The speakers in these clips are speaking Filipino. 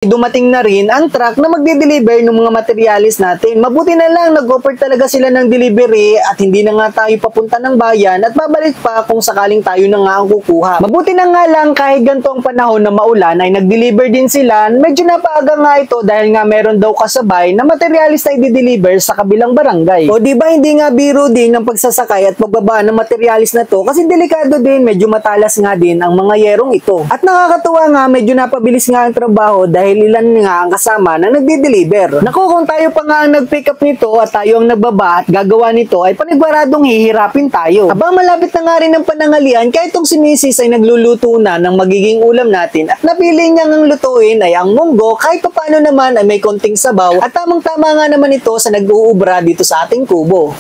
dumating na rin ang truck na magde-deliver ng mga materialis natin. Mabuti na lang nag-offer talaga sila ng delivery at hindi na nga tayo papunta ng bayan at babalik pa kung sakaling tayo na nga ang kukuha. Mabuti na nga lang kahit ganito ang panahon na maulan ay nag-deliver din sila. Medyo napaaga nga ito dahil nga meron daw kasabay na materialis na i-deliver sa kabilang barangay. O di ba hindi nga biro din ang pagsasakay at pagbaba ng materialis na to kasi delikado din, medyo matalas nga din ang mga yerong ito. At nakakatuwa nga medyo napabilis nga ang trabaho dahil ilan nga ang kasama na nagde-deliver. Naku, kung tayo pa nga ang nag-pick up nito at tayo ang nagbaba at gagawa nito ay paniguradong hihirapin tayo. Aba, malapit na nga rin ang panangalian kaya itong si Mrs. ay nagluluto na ng magiging ulam natin at napili niyang ang lutuin ay ang munggo kahit paano naman ay may konting sabaw at tamang-tama nga naman ito sa nag-uubra dito sa ating kubo.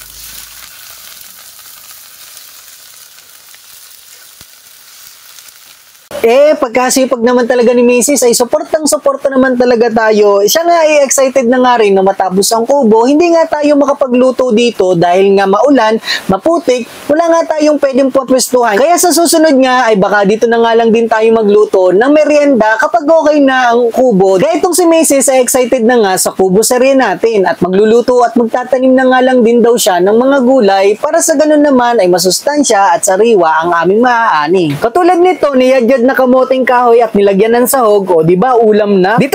Pagkasipag naman talaga ni Mrs. ay suportang-suporta naman talaga tayo. Siya nga ay excited na nga rin na matapos ang kubo. Hindi nga tayo makapagluto dito dahil nga maulan, maputik, wala nga tayong pwedeng papwestuhan. Kaya sa susunod nga ay baka dito na nga lang din tayo magluto ng merienda kapag okay na ang kubo. Kaya itong si Mrs. ay excited na nga sa kubo serye natin at magluluto at magtatanim na nga lang din daw siya ng mga gulay para sa ganun naman ay masustansya at sariwa ang aming maaani. Katulad nito, niyadjad na kamoting kahoy at nilagyan ng sahog, o di ba ulam na? Dito